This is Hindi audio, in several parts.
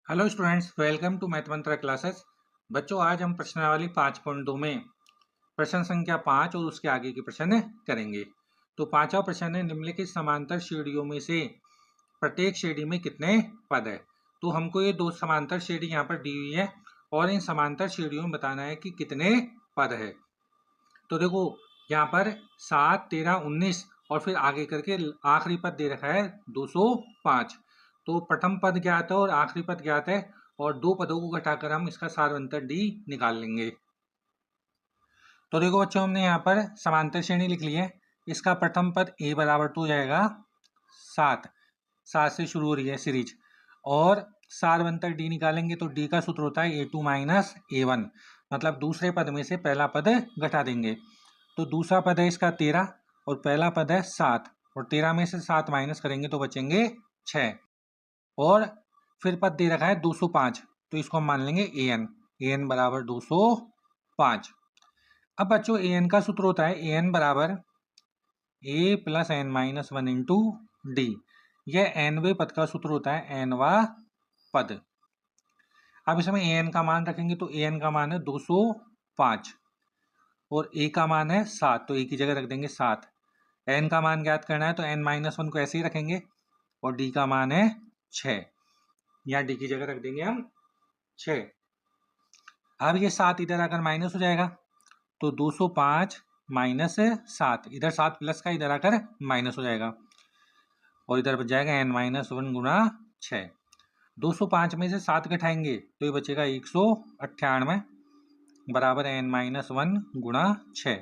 Hello students, welcome to math mantra classes. बच्चों, आज हम प्रश्नावली 5.2 में प्रश्न संख्या 5 और उसके आगे के प्रश्न करेंगे। तो पांचवा प्रश्न है, निम्नलिखित समांतर श्रेणियों में से प्रत्येक श्रेणी में कितने पद है। तो हमको ये दो समांतर श्रेणी यहाँ पर दी हुई है और इन समांतर श्रेणियों में बताना है कि कितने पद है। तो देखो, यहाँ पर 7, 13, 19 और फिर आगे करके आखिरी पद दे रखा है 205। तो प्रथम पद ज्ञात है और आखिरी पद ज्ञात है और दो पदों को घटाकर हम इसका सारवंतर डी निकाल लेंगे। तो देखो बच्चों, हमने यहाँ पर समांतर श्रेणी लिख ली है। इसका प्रथम पद a बराबर तो हो जाएगा 7। 7 से शुरू हो रही है सीरीज और सारवंतर डी निकालेंगे तो डी का सूत्र होता है a2 माइनस a1, मतलब दूसरे पद में से पहला पद घटा देंगे। तो दूसरा पद है इसका 13 और पहला पद है 7 और 13 में से 7 माइनस करेंगे तो बचेंगे 6 और फिर पद दे रखा है 205, तो इसको हम मान लेंगे an बराबर 205। अब बच्चों, an का सूत्र होता है an बराबर a plus n minus 1 into D. यह nवें पद का सूत्र होता है, nवा पद। अब इसमें an का मान रखेंगे तो an का मान है 205 और a का मान है 7, तो a की जगह रख देंगे 7। n का मान ज्ञात करना है तो n माइनस 1 को ऐसे ही रखेंगे और d का मान है 6, या d की जगह रख देंगे हम 6। अब ये 7 इधर आकर माइनस हो जाएगा तो 205 माइनस 7, इधर 7 प्लस का इधर आकर माइनस हो जाएगा और इधर बच जाएगा n माइनस 1 गुणा 6। 205 में से 7 घटाएंगे तो ये बचेगा 198 बराबर n माइनस 1 गुणा 6।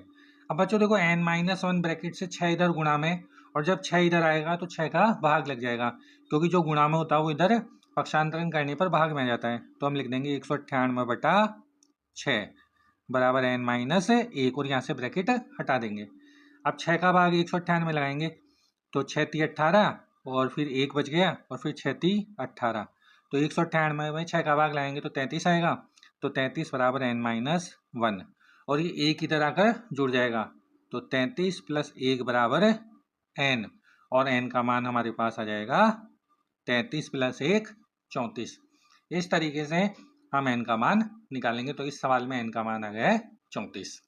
अब बच्चों देखो, n माइनस 1 ब्रैकेट से 6 इधर गुणा में, और जब 6 इधर आएगा तो 6 का भाग लग जाएगा, क्योंकि जो गुणा में होता है वो इधर पक्षांतरण करने पर भाग में आ जाता है। तो हम लिख देंगे 198 बटा 6 बराबर n माइनस 1 और यहाँ से ब्रैकेट हटा देंगे। अब 6 का भाग 198 में लगाएंगे तो 6 × 18 और फिर 1 बच गया और फिर 6 × 18, तो 198 में 6 का भाग लगाएंगे तो 33 आएगा, तो 33 बराबर n माइनस 1 और ये 1 इधर आकर जुड़ जाएगा तो 33 प्लस 1 बराबर n और n का मान हमारे पास आ जाएगा 33 प्लस 1 34। इस तरीके से हम n का मान निकालेंगे। तो इस सवाल में n का मान आ गया है 34।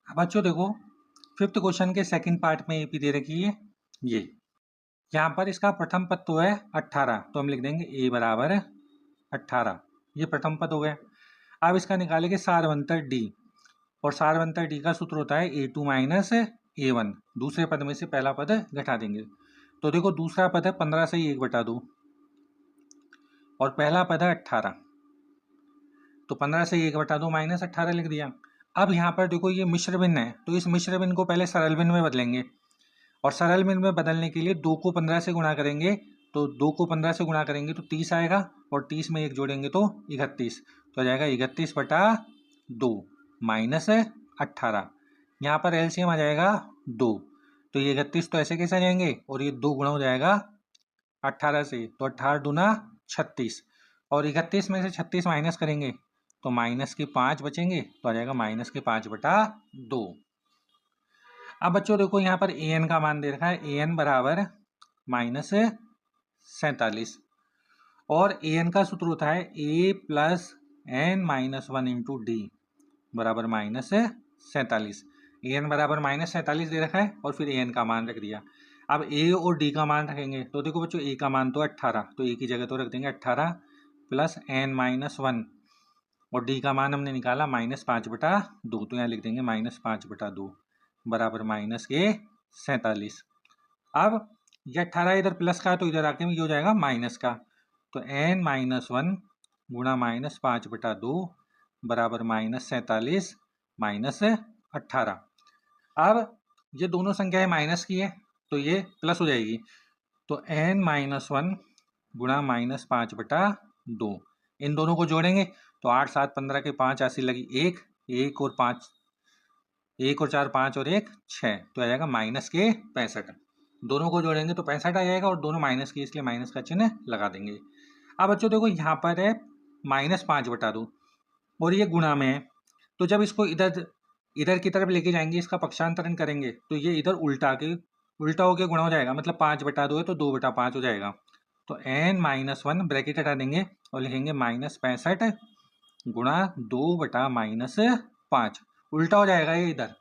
अब बच्चों देखो, फिफ्थ क्वेश्चन के सेकंड पार्ट में एपी दे रखी है ये। यहाँ पर इसका प्रथम पद तो है 18, तो हम लिख देंगे a बराबर 18, ये प्रथम पद हो गया। अब इसका निकालेंगे सारवंतर d और सारवंतर d का सूत्र होता है a2 माइनस a1, दूसरे पद में से पहला पद घटा देंगे। तो देखो, दूसरा पद है 15 से 1 बटा 2 और पहला पद है 18, तो 15 से 1 बटा 2 माइनस 18 लिख दिया। अब यहाँ पर देखो, ये मिश्र भिन्न है तो इस मिश्र भिन्न को पहले सरल भिन्न में बदलेंगे और सरल भिन्न में बदलने के लिए 2 को 15 से गुणा करेंगे, तो 2 को 15 से गुणा करेंगे तो 30 आएगा और 30 में 1 जोड़ेंगे तो 31, तो आ जाएगा 31 बटा 2 माइनस 18। यहाँ पर एलसीएम आ जाएगा 2, तो ये 31 तो ऐसे कैसे आ जाएंगे और ये 2 गुणा हो जाएगा 18 से, तो 18 दूना 36 और 31 में से 36 माइनस करेंगे तो माइनस के 5 बचेंगे, तो आ जाएगा माइनस के 5 बटा 2। अब बच्चों देखो, यहाँ पर an का मान दे रखा है, an बराबर माइनस 47 और an का सूत्र होता है a plus n minus 1 into D बराबर माइनस 47। an बराबर माइनस 47 दे रखा है और फिर an का मान रख दिया। अब a और d का मान रखेंगे तो देखो बच्चों, a का मान तो 18, तो a की जगह तो रख देंगे 18 प्लस n माइनस 1 और d का मान हमने निकाला माइनस 5 बटा 2, तो यहाँ लिख देंगे माइनस 5 बटा 2 बराबर माइनस के 47। अब ये 18 इधर प्लस का है तो इधर आके ये हो जाएगा माइनस का, तो n माइनस 1 गुणा माइनस 5 बटा 2 बराबर माइनस 47 माइनस 18। अब ये दोनों संख्याएं माइनस की है तो ये प्लस हो जाएगी, तो n माइनस 1 गुणा माइनस 5 बटा 2, इन दोनों को जोड़ेंगे तो 8 7 15 के 5 80 लगी 1 1 और 5, 1 और 4 5 और 1 6, तो आ जाएगा माइनस के 65। दोनों को जोड़ेंगे तो 65 आ जाएगा और दोनों माइनस के, इसलिए माइनस का चिन्ह लगा देंगे। अब बच्चों देखो, यहाँ पर है माइनस 5 बटा 2 और ये गुणा में है, तो जब इसको इधर की तरफ लेके जाएंगे, इसका पक्षांतरण करेंगे तो ये इधर उल्टा होके गुणा हो जाएगा, मतलब 5 बटा 2 है तो 2 बटा 5 हो जाएगा। तो n-1 ब्रैकेट हटा देंगे और लिखेंगे -65 गुणा 2/-5। उल्टा हो जाएगा ये, इधर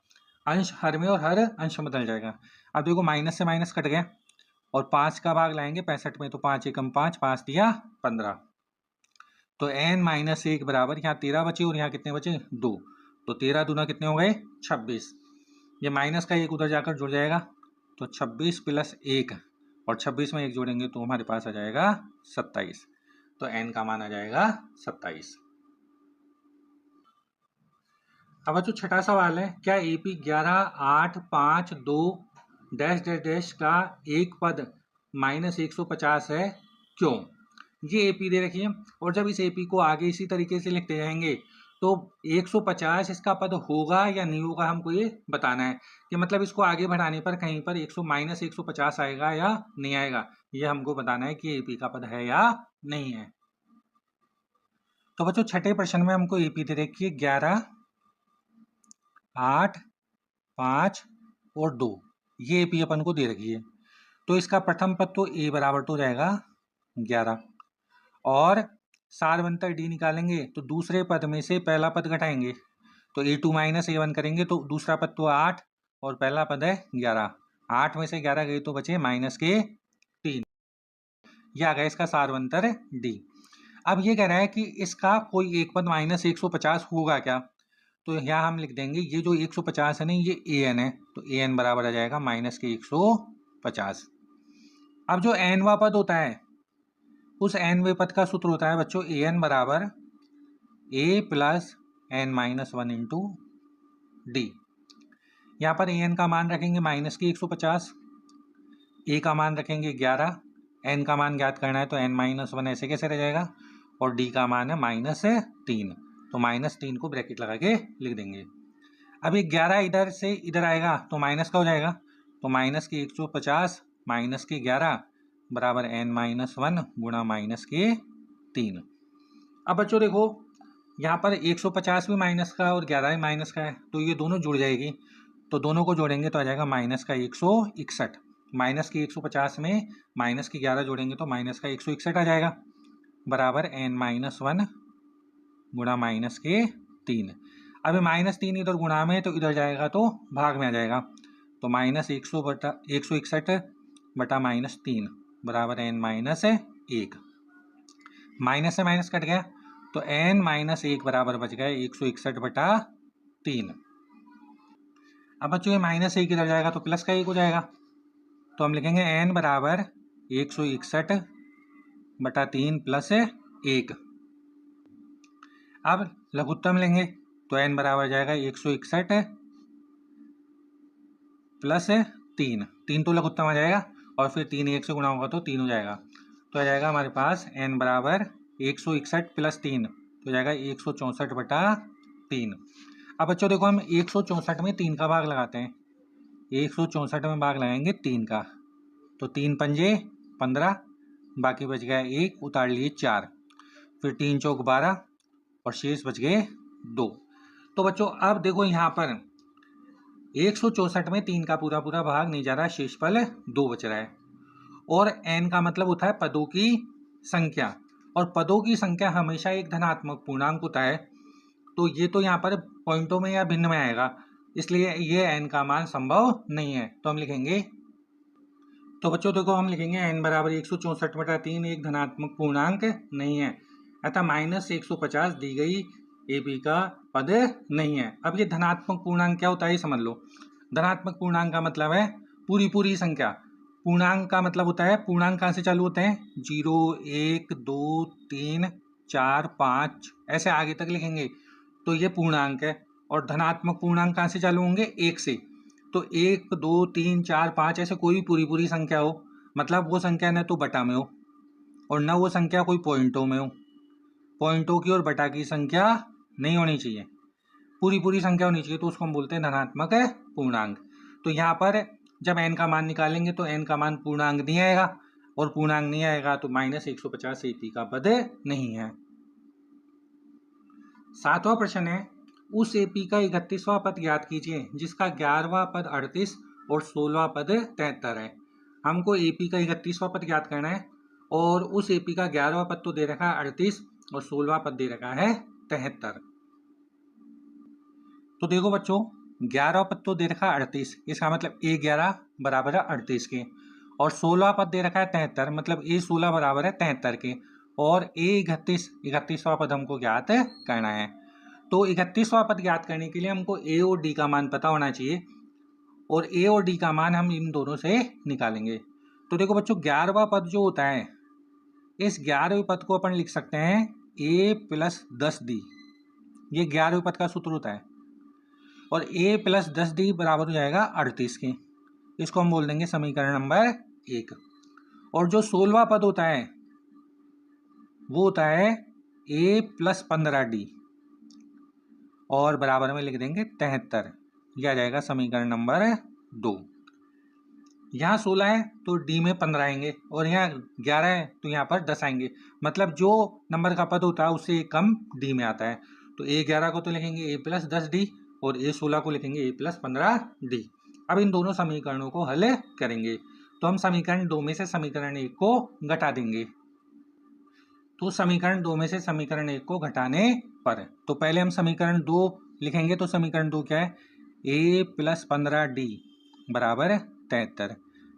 अंश हर में और हर अंश में बदल जाएगा। अब देखो माइनस से माइनस कट गया और 5 का भाग लाएंगे 65 में, तो 5 एकम 5, 5 दिया 15। तो n-1 बराबर, यहाँ 13 बचे और यहाँ कितने बचे 2, तो 13 दूना कितने हो गए 26। ये माइनस का 1 उधर जाकर जुड़ जाएगा, तो 26 + 1 और 26 में 1 जोड़ेंगे तो हमारे पास आ जाएगा 27। तो n का मान आ जाएगा 27। अब जो छठा सवाल है, क्या AP 11, 8, 5, 2 डैश डैश डैश का एक पद -150 है, क्यों? ये AP दे रखी है और जब इस AP को आगे इसी तरीके से लिखते जाएंगे तो 150 इसका पद होगा या नहीं होगा, हमको ये बताना है कि मतलब इसको आगे बढ़ाने पर कहीं पर -150 आएगा या नहीं आएगा, ये हमको बताना है कि AP का पद है या नहीं है। तो बच्चों छठे प्रश्न में हमको AP दे रखी है 11, 8, 5 और 2, ये AP अपन को दे रखी है। तो इसका प्रथम पद तो A बराबर तो हो जाएगा 11 और सारवंतर D निकालेंगे तो दूसरे पद में से पहला पद घटाएंगे तो A2 - A1 करेंगे तो दूसरा पद तो 8 और पहला पद है 11। 8 में से 11 गए तो बचे -3। यह आ गया इसका सारवंतर D। अब ये कह रहा है कि इसका कोई एक पद -150 होगा क्या, तो यहाँ हम लिख देंगे ये जो 150 है ना, ये AN है, तो AN बराबर आ जाएगा -150। अब जो nवा पद होता है उस nवे पद का सूत्र होता है बच्चों AN बराबर A + n-1 इंटू D। यहाँ पर AN का मान रखेंगे -150, A का मान रखेंगे 11, n का मान ज्ञात करना है तो n-1 ऐसे कैसे रह जाएगा और D का मान है -3, तो -3 को ब्रैकेट लगा के लिख देंगे। अब ये 11 इधर से इधर आएगा तो माइनस का हो जाएगा, तो -150 -11 बराबर n-1 गुणा -3। अब बच्चों देखो यहाँ पर 150 भी माइनस का और 11 भी माइनस का है, तो ये दोनों जुड़ जाएगी, तो दोनों को जोड़ेंगे तो आ जाएगा -161। -150 में -11 जोड़ेंगे तो -161 आ जाएगा बराबर n-1 गुणा -3। अब -3 इधर गुणा में तो इधर जाएगा तो भाग में आ जाएगा, तो -161 बटा -3 बराबर n-1। माइनस से माइनस कट गया तो n-1 बराबर बच गया 161/3। अब बच्चों ये -1 इधर जाएगा तो प्लस का 1 हो जाएगा, तो हम लिखेंगे n बराबर 161/3 + 1। अब लघुत्तम लेंगे तो n बराबर जाएगा 161 + 3, 3 तो लघुत्तम आ जाएगा और फिर 3 1 से गुणा होगा तो 3 हो जाएगा, तो आ जाएगा हमारे पास n बराबर 161 + 3 तो जाएगा 164/3। अब बच्चों देखो हम 164 में 3 का भाग लगाते हैं, 164 में भाग लगाएंगे 3 का, तो 3 पंजे 15, बाकी बच गया 1, उतार लिए 4, फिर 3 चौक 12 और शेष बच गए 2। तो बच्चों अब देखो यहाँ पर 164 में 3 का पूरा पूरा भाग नहीं जा रहा, शेषफल 2 बच रहा है और n का मतलब होता है पदों की संख्या और पदों की संख्या हमेशा एक धनात्मक पूर्णांक होता है, तो ये तो यहाँ पर पॉइंटों में या भिन्न में आएगा, इसलिए ये n का मान संभव नहीं है। तो हम लिखेंगे, तो बच्चों देखो हम लिखेंगे n बराबर 164/3 एक धनात्मक पूर्णांक नहीं है, अतः -150 दी गई AP का पद नहीं है। अब ये धनात्मक पूर्णांक क्या होता है ये समझ लो। धनात्मक पूर्णांक का मतलब है पूरी संख्या। पूर्णांक का मतलब होता है, पूर्णांक कहाँ से चालू होते हैं 0 1 2 3 4 5 ऐसे आगे तक लिखेंगे तो ये पूर्णांक है, और धनात्मक पूर्णांक कहाँ से चालू होंगे 1 से, तो 1 2 3 4 5 ऐसे कोई पूरी संख्या हो, मतलब वो संख्या न तो बटा में हो और न वो संख्या कोई पॉइंटों में हो, पॉइंटों की और बटा की संख्या नहीं होनी चाहिए, पूरी संख्या होनी चाहिए, तो उसको हम बोलते हैं धनात्मक पूर्णांक। तो यहाँ पर जब n का मान निकालेंगे तो n का मान पूर्णांक नहीं आएगा और पूर्णांक नहीं आएगा तो -150 AP का पद नहीं है। सातवां प्रश्न है, उस AP का 31वां पद ज्ञात कीजिए जिसका 11वां पद 38 और 16वां पद 73 है। हमको AP का 31वां पद ज्ञात करना है और उस एपी का 11वां पद तो दे रखा है 38 और 16वां पद दे रखा है 73। तो देखो बच्चों 11वां पद तो दे रखा है 38, इसका मतलब A11 बराबर है 38 के, और 16वां पद दे रखा है 73, मतलब A16 बराबर है 73 के, और A31 31वां पद हमको ज्ञात करना है। तो 31वां पद ज्ञात करने के लिए हमको A और D का मान पता होना चाहिए, और A और D का मान हम इन दोनों से निकालेंगे। तो देखो बच्चों 11वां पद जो होता है, इस 11वें पद को अपन लिख सकते हैं A प्लस 10D, ये 11वें पद का सूत्र होता है, और A प्लस 10D बराबर हो जाएगा 38 के, इसको हम बोल देंगे समीकरण नंबर 1। और जो 16वां पद होता है वो होता है A प्लस 15D, और बराबर में लिख देंगे 73, यह आ जाएगा समीकरण नंबर 2। यहाँ 16 है तो D में 15 आएंगे, और यहाँ 11 है तो यहाँ पर 10 आएंगे, मतलब जो नंबर का पद होता है उससे एक कम D में आता है। तो A11 को तो लिखेंगे A प्लस 10D, और A16 को लिखेंगे A प्लस 15D। अब इन दोनों समीकरणों को हल करेंगे, तो हम समीकरण 2 में से समीकरण 1 को घटा देंगे। तो समीकरण 2 में से समीकरण 1 को घटाने पर, तो पहले हम समीकरण 2 लिखेंगे, तो समीकरण 2 क्या है, A प्लस 15D बराबर 73,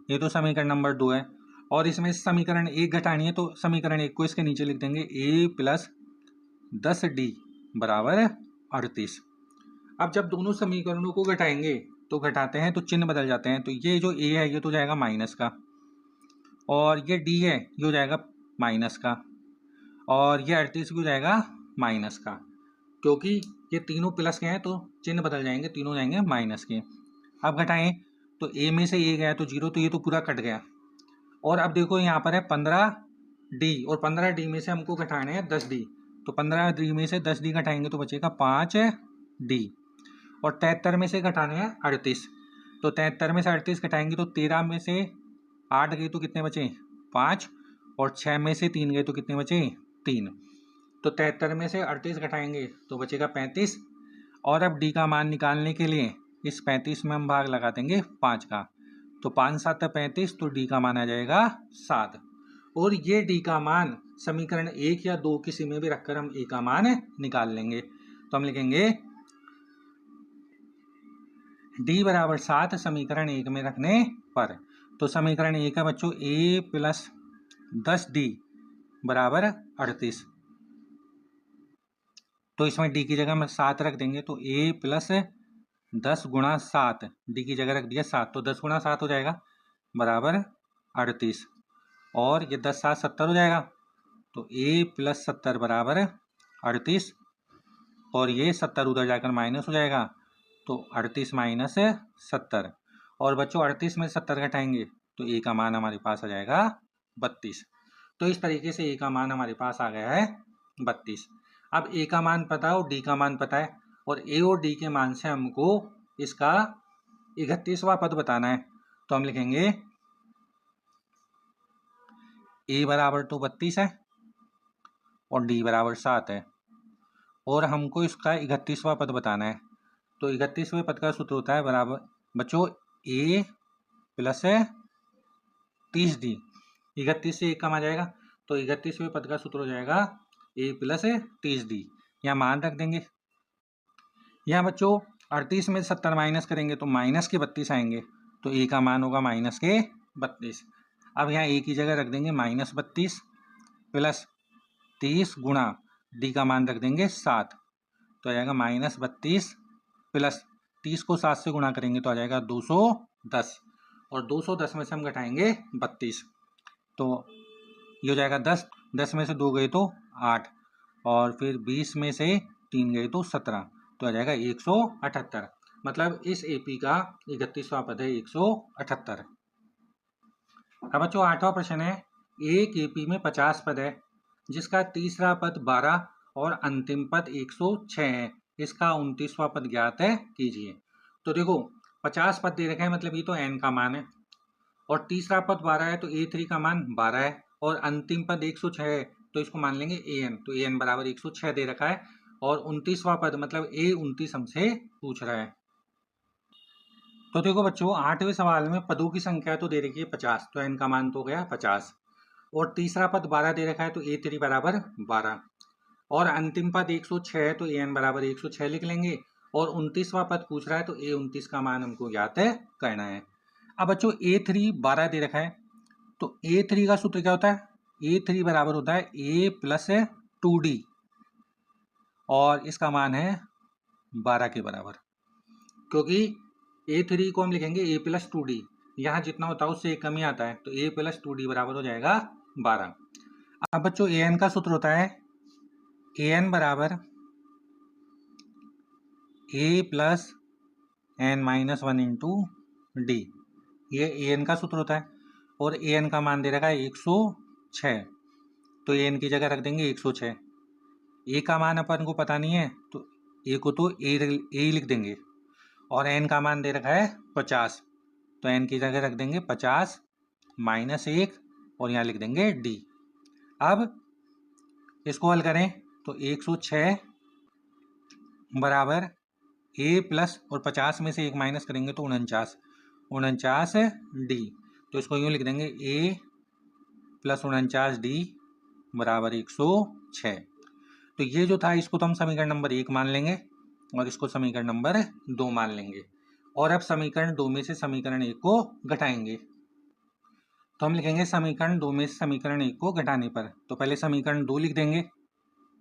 ये तो समीकरण नंबर 2 है। और इसमें समीकरण 1 घटानी है, तो समीकरण 1 को इसके नीचे लिख देंगे A प्लस 10D बराबर 38। अब जब दोनों समीकरणों को घटाएंगे तो घटाते हैं तो चिन्ह बदल जाते हैं, तो ये जो A है ये तो जाएगा माइनस का, और ये D है ये हो जाएगा माइनस का, और ये 38 भी हो जाएगा माइनस का, क्योंकि ये तीनों प्लस के हैं तो चिन्ह बदल जाएंगे, तीनों जाएंगे माइनस के। अब घटाएं तो A में से A गया तो 0, तो ये तो पूरा कट गया। और अब देखो यहाँ पर है 15D, और 15D में से हमको घटाने हैं 10D, तो 15D में से 10D घटाएंगे तो बचेगा 5D, और 73 में से घटाने हैं 38, तो 73 में से 38 घटाएंगे तो 13 में से 8 गए तो कितने बचे 5, और 6 में से 3 गए तो कितने बचे 3, तो 73 में से 38 घटाएंगे तो बचेगा 35। और अब D का मान निकालने के लिए इस 35 में हम भाग लगा देंगे 5 का, तो 5 7 35, तो D का मान आ जाएगा 7। और ये D का मान समीकरण 1 या 2 किसी में भी रखकर हम A का मान निकाल लेंगे। तो हम लिखेंगे D बराबर 7 समीकरण 1 में रखने पर। तो समीकरण 1 है बच्चों A प्लस 10D बराबर 38, तो इसमें D की जगह में 7 रख देंगे, तो A प्लस 10 गुणा 7, D की जगह रख दिया 7, तो 10 गुणा 7 हो जाएगा बराबर 38, और ये 10 7 70 हो जाएगा, तो A प्लस 70 बराबर 38, और ये 70 उधर जाकर माइनस हो जाएगा, तो 38 माइनस 70, और बच्चों 38 में 70 घटाएंगे तो A का मान हमारे पास आ जाएगा 32। तो इस तरीके से A का मान हमारे पास आ गया है 32। अब A का मान पता है और D का मान पता है, और A और D के मान से हमको इसका 31वां पद बताना है, तो हम लिखेंगे A बराबर तो 32 है और D बराबर 7 है, और हमको इसका 31वां पद बताना है, तो 31वें पद का सूत्र होता है बराबर बच्चों A प्लस 30D, 31 से 1 कम आ जाएगा, तो 31वें पद का सूत्र हो जाएगा A प्लस 30D, यहाँ मान रख देंगे। यहाँ बच्चों 38 में 70 माइनस करेंगे तो माइनस के 32 आएंगे, तो A का मान होगा माइनस के 32। अब यहाँ A की जगह रख देंगे माइनस 32 प्लस 30 गुणा D का मान रख देंगे 7, तो आ जाएगा माइनस 32 प्लस 30 को 7 से गुणा करेंगे तो आ जाएगा 210, और 210 में से हम घटाएंगे 32, तो ये हो जाएगा 10, 10 में से 2 गए तो 8, और फिर 20 में से 3 गए तो 17, तो आ जाएगा 178। मतलब इस AP का 31वां पद है 178। अब बच्चों 8वां प्रश्न है, एक AP में 50 पद है जिसका तीसरा पद 12 और अंतिम पद 106 है, इसका 29वां पद ज्ञात है कीजिए। तो देखो 50 पद दे रखे हैं, मतलब ये तो n का मान है, और तीसरा पद 12 है तो A3 का मान 12 है, और अंतिम पद 106 है तो इसको मान लेंगे AN, तो AN बराबर 106 दे रखा है, और 29वां पद मतलब A29 हमसे पूछ रहा है। तो देखो बच्चों 8वें सवाल में पदों की संख्या तो दे रखी है 50, तो n का मान तो हो गया 50, और तीसरा पद 12 दे रखा है तो a3 बराबर 12 और अंतिम पद 106 है तो an बराबर 106 लिख लेंगे और 29वां पद पूछ रहा है तो a29 का मान हमको ज्ञात करना है। अब बच्चों a3 12 दे रखा है तो a3 का सूत्र क्या होता है a3 बराबर होता है a प्लस 2d और इसका मान है 12 के बराबर, क्योंकि a3 को हम लिखेंगे a प्लस 2d, यहाँ जितना होता है उससे एक कम ही आता है तो a प्लस 2d बराबर हो जाएगा 12। अब बच्चों an का सूत्र होता है an बराबर a plus n minus 1 into D, ये an का सूत्र होता है और an का मान दे रखा है 106 तो an की जगह रख देंगे 106। a का मान अपन को पता नहीं है तो a को तो a लिख देंगे और n का मान दे रखा है 50 तो n की जगह रख देंगे 50 माइनस 1 और यहाँ लिख देंगे d। अब इसको हल करें तो 106 बराबर a प्लस और 50 में से 1 माइनस करेंगे तो 49 डी, तो इसको यूँ लिख देंगे a प्लस 49 डी बराबर 106। तो ये जो था इसको तो हम समीकरण नंबर 1 मान लेंगे और इसको समीकरण नंबर 2 मान लेंगे और अब समीकरण 2 में से समीकरण 1 को घटाएंगे तो हम लिखेंगे समीकरण 2 में से समीकरण 1 को घटाने पर तो पहले समीकरण 2 लिख देंगे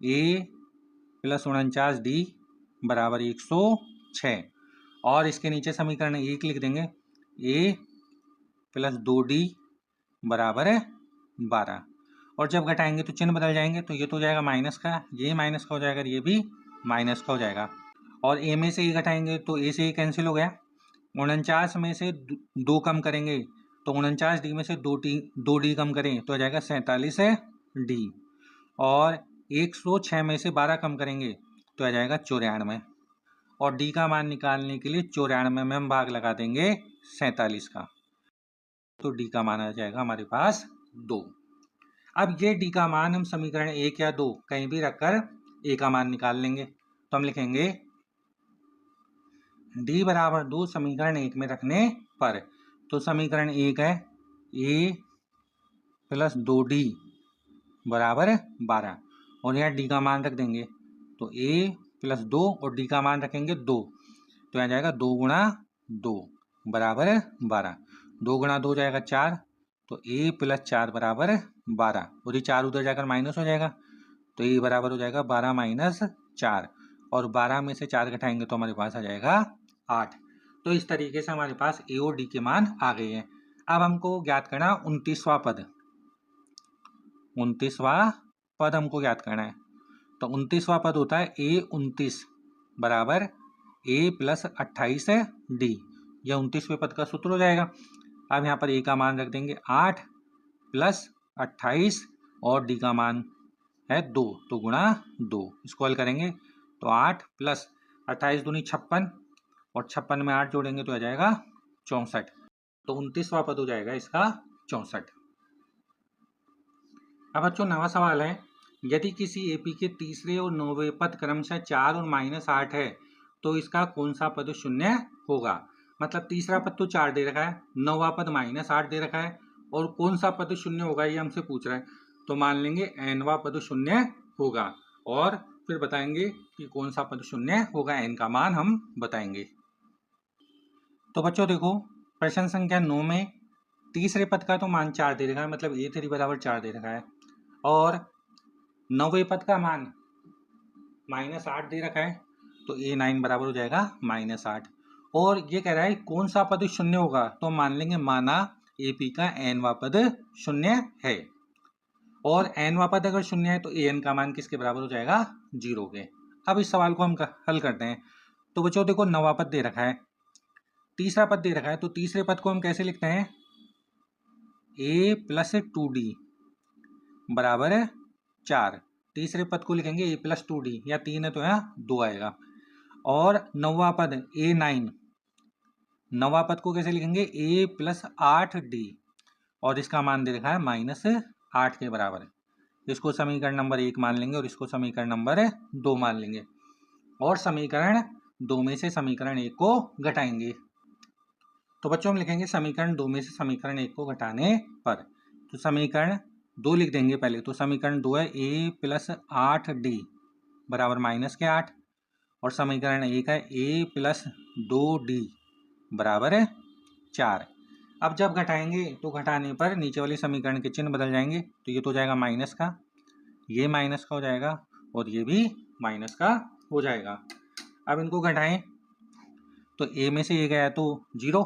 a प्लस 49 डी बराबर 106 और इसके नीचे समीकरण 1 लिख देंगे a प्लस 2d बराबर 12 और जब घटाएंगे तो चिन्ह बदल जाएंगे तो ये तो हो जाएगा माइनस का, ये माइनस का हो जाएगा, ये भी माइनस का हो जाएगा और a में से ए घटाएंगे तो a से ए कैंसिल हो गया। 49 में से 2 कम करेंगे तो 49 डी में से 2 डी कम करें तो आ जाएगा 47 डी और 106 में से 12 कम करेंगे तो आ जाएगा 94 और डी का मान निकालने के लिए 94 में हम भाग लगा देंगे 47 का तो डी का मान आ जाएगा हमारे पास 2। अब ये डी का मान हम समीकरण 1 या 2 कहीं भी रखकर ए का मान निकाल लेंगे तो हम लिखेंगे डी बराबर 2 समीकरण 1 में रखने पर तो समीकरण 1 है a प्लस 2d बराबर 12 और यहाँ डी का मान रख देंगे तो a प्लस 2 और डी का मान रखेंगे 2 तो यहाँ जाएगा 2 गुणा 2 बराबर 12, 2 गुणा 2 जाएगा 4 तो a प्लस 4 बराबर 12 और ये 4 उधर जाकर माइनस हो जाएगा तो a बराबर हो जाएगा 12 माइनस 4 और 12 में से 4 घटाएंगे तो हमारे पास आ जाएगा 8। तो इस तरीके से हमारे पास a और d के मान आ गए हैं। अब हमको ज्ञात करना 29वां पद, 29वां पद हमको ज्ञात करना है तो 29वां पद होता है a29 बराबर a प्लस 28 डी, यह 29वें पद का सूत्र हो जाएगा। अब यहाँ पर a का मान रख देंगे 8 प्लस 28 और d का मान है 2 तो गुणा 2, इसको हल करेंगे तो 8 प्लस 28 दूनी 56 और 56 में 8 जोड़ेंगे तो आ जाएगा 64 तो 29वां पद हो जाएगा इसका 64। अब बच्चों नवा सवाल है, यदि किसी एपी के तीसरे और 9वें पद क्रमशः 4 और -8 है तो इसका कौन सा पद शून्य होगा। मतलब तीसरा पद तो 4 दे रखा है, 9वां पद -8 दे रखा है और कौन सा पद शून्य होगा ये हमसे पूछ रहा है तो मान लेंगे nवां पद शून्य होगा और फिर बताएंगे कि कौन सा पद शून्य होगा, n का मान हम बताएंगे। तो बच्चों देखो प्रश्न संख्या 9 में तीसरे पद का तो मान 4 दे रखा है, मतलब a3 बराबर 4 दे रखा है और 9वें पद का मान -8 दे रखा है तो a9 बराबर हो जाएगा -8 और ये कह रहा है कौन सा पद शून्य होगा तो मान लेंगे माना एपी का nवां पद शून्य है और nवां पद अगर शून्य है तो an का मान किसके बराबर हो जाएगा 0 के। अब इस सवाल को हम हल करते हैं तो बच्चों देखो 9वां पद दे रखा है, तीसरा पद दे रखा है तो तीसरे पद को हम कैसे लिखते हैं a प्लस 2d बराबर 4, तीसरे पद को लिखेंगे a प्लस 2d या 3 है तो यहाँ 2 आएगा और 9वां पद a9, 9वां पद को कैसे लिखेंगे a प्लस 8d और इसका मान दे रखा है -8 के बराबर, इसको समीकरण नंबर 1 मान लेंगे और इसको समीकरण नंबर 2 मान लेंगे और समीकरण 2 में से समीकरण 1 को घटाएंगे तो बच्चों हम लिखेंगे समीकरण 2 में से समीकरण 1 को घटाने पर तो समीकरण 2 लिख देंगे पहले। तो समीकरण 2 है a प्लस 8d बराबर माइनस के 8, और समीकरण 1 है a प्लस 2d बराबर है 4। अब जब घटाएंगे तो घटाने पर नीचे वाले समीकरण के चिन्ह बदल जाएंगे। तो ये तो हो जाएगा माइनस का, ये माइनस का हो जाएगा, और ये भी माइनस का हो जाएगा। अब इनको घटाएं तो a में से ये गया तो 0,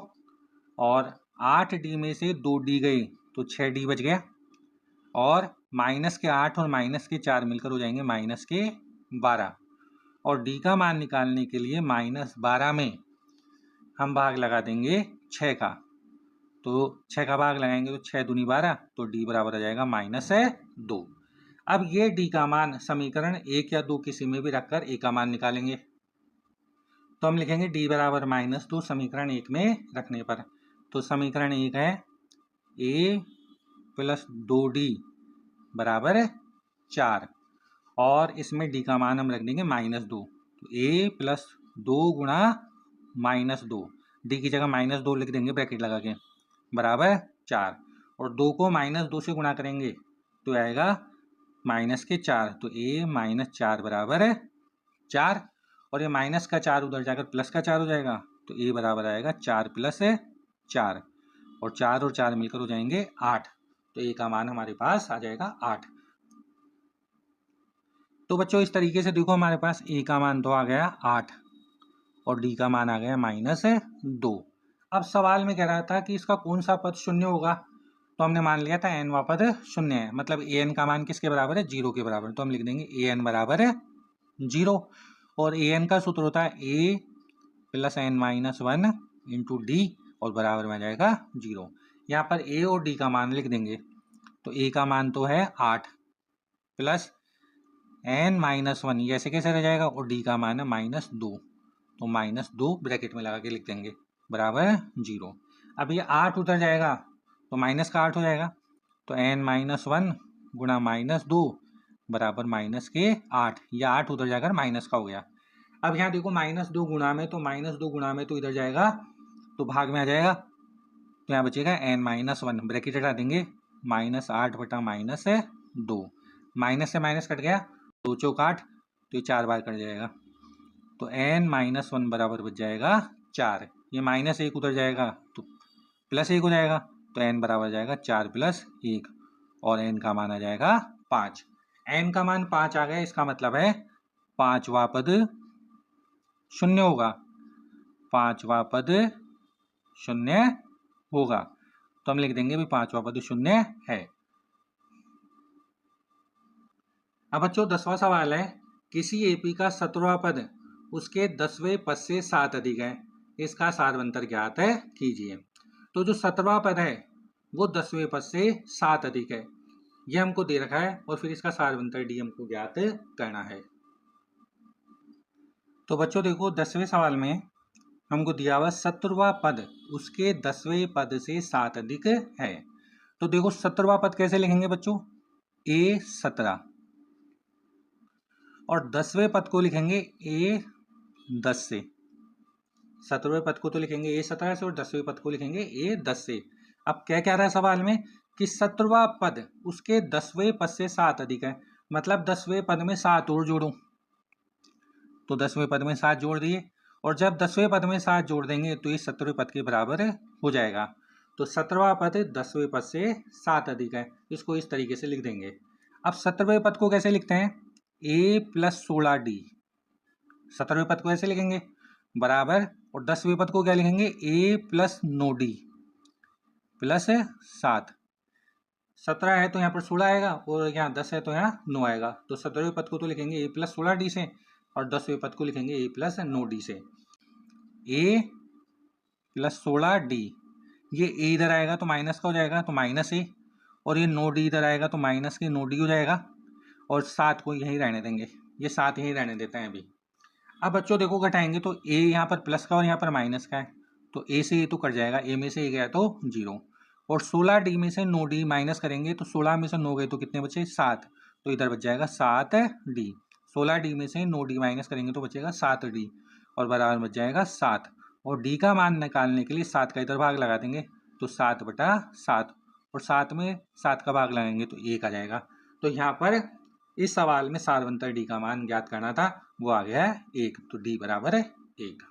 और 8d में से 2d गए तो 6d बच गया, और माइनस के 8 और माइनस के 4 मिलकर हो जाएंगे माइनस के 12। और d का मान निकालने के लिए -12 में हम भाग लगा देंगे 6 का। तो 6 का भाग लगाएंगे तो 6 दूनी 12, तो d बराबर आ जाएगा -2। अब ये d का मान समीकरण 1 या 2 किसी में भी रखकर a का मान निकालेंगे। तो हम लिखेंगे d बराबर -2 समीकरण 1 में रखने पर। तो समीकरण 1 है a प्लस 2d बराबर 4, और इसमें d का मान हम रख देंगे -2। तो a प्लस 2 गुणा -2, d की जगह -2 लिख देंगे ब्रैकेट लगा के, बराबर 4, और 2 को -2 से गुणा करेंगे तो आएगा माइनस के 4। तो a - 4 बराबर 4, और ये माइनस का 4 उधर जाकर प्लस का 4 हो जाएगा। तो a बराबर आएगा 4 प्लस 4, और 4 और 4 मिलकर हो जाएंगे 8। तो a का मान हमारे पास आ जाएगा 8। तो बच्चों इस तरीके से देखो हमारे पास a का मान तो आ गया 8, और d का मान आ गया -2। अब सवाल में कह रहा था कि इसका कौन सा पद शून्य होगा। तो हमने मान लिया था n वां पद शून्य है, मतलब an का मान किसके बराबर है, 0 के बराबर। तो हम लिख देंगे an बराबर 0, और an का सूत्र होता है a plus n-1 into D, और बराबर में आ जाएगा 0। यहाँ पर a और d का मान लिख देंगे। तो a का मान तो है 8 प्लस n-1, ये ऐसे कैसे रह जाएगा, और d का मान है -2। तो -2 ब्रैकेट में लगा के लिख देंगे, बराबर 0। अब ये 8 उधर जाएगा तो माइनस का 8 हो जाएगा। तो n-1 गुणा -2 बराबर माइनस के 8, या 8 उधर जाकर माइनस का हो गया। अब यहाँ देखो -2 गुणा में, तो -2 गुणा में तो इधर जाएगा तो भाग में आ जाएगा, तो यहाँ बचेगा n-1, ब्रैकेट हटा देंगे, -8 बटा -2, माइनस से माइनस कट गया, 2 चौक 8, तो ये 4 बार कट जाएगा। तो n-1 बराबर बच जाएगा 4। ये -1 उधर जाएगा तो +1 हो जाएगा, तो n बराबर जाएगा 4 + 1, और n का मान आ जाएगा 5। n का मान 5 आ गया, इसका मतलब है 5वां पद शून्य होगा, 5वां पद शून्य होगा। तो हम लिख देंगे भी 5वां पद शून्य है। अब बच्चों 10वां सवाल है, किसी एपी का 17वां पद उसके 10वें पद से 7 अधिक है, इसका सारवंतर ज्ञात है कीजिए। तो जो 17वां पद है वो 10वें पद से 7 अधिक है, ये हमको दे रखा है, और फिर इसका सारवंतर डी हमको ज्ञात करना है। तो बच्चों देखो 10वें सवाल में हमको दिया हुआ 17वां पद उसके 10वें पद से 7 अधिक है। तो देखो 17वां पद कैसे लिखेंगे बच्चों, a17, और 10वें पद को लिखेंगे a10 से। 17वें पद को तो लिखेंगे a17 से, और 10वें पद को लिखेंगे a10 से। अब क्या कह रहा है सवाल में कि 17वां पद उसके 10वें पद से 7 अधिक है, मतलब 10वें पद में 7 और जोड़ो। तो 10वें पद में 7 जोड़ दिए, और जब 10वें पद में 7 जोड़ देंगे तो ये 17वें पद के बराबर हो जाएगा। तो 17वां पद 10वें पद से 7 अधिक है, इसको इस तरीके से लिख देंगे। अब 17वें पद को कैसे लिखते हैं, a + 16d। 17वें पद को ऐसे लिखेंगे बराबर, और 10वें पद को क्या लिखेंगे, a + 9d + 7। 17 है तो यहाँ पर 16 आएगा, और यहाँ 10 है तो यहाँ 9 आएगा। तो 17वें पद को तो लिखेंगे a + 16d से, और 10वें पद को लिखेंगे a + 9d से। a + 16d, ये a इधर आएगा तो माइनस का हो जाएगा, तो -a, और ये 9d इधर आएगा तो माइनस के 9d हो जाएगा, और 7 को यहीं रहने देंगे, ये 7 यहीं रहने देते हैं अभी। अब बच्चों देखो घटाएंगे तो a यहाँ पर प्लस का और यहाँ पर माइनस का है, तो a से a तो कट जाएगा, a में से a गया तो 0, और 16d में से 9d माइनस करेंगे तो 16 में से 9 गए तो कितने बचे, 7, तो इधर बच जाएगा 7d। 16d में से 9d माइनस करेंगे तो बचेगा 7d, और बराबर बच जाएगा 7, और d का मान निकालने के लिए 7 का इधर भाग लगा देंगे, तो 7 बटा 7, और 7 में 7 का भाग लगाएंगे तो 1 आ जाएगा। तो यहाँ पर इस सवाल में सार्वंतर डी का मान ज्ञात करना था, वो आ गया है 1, तो डी बराबर है 1।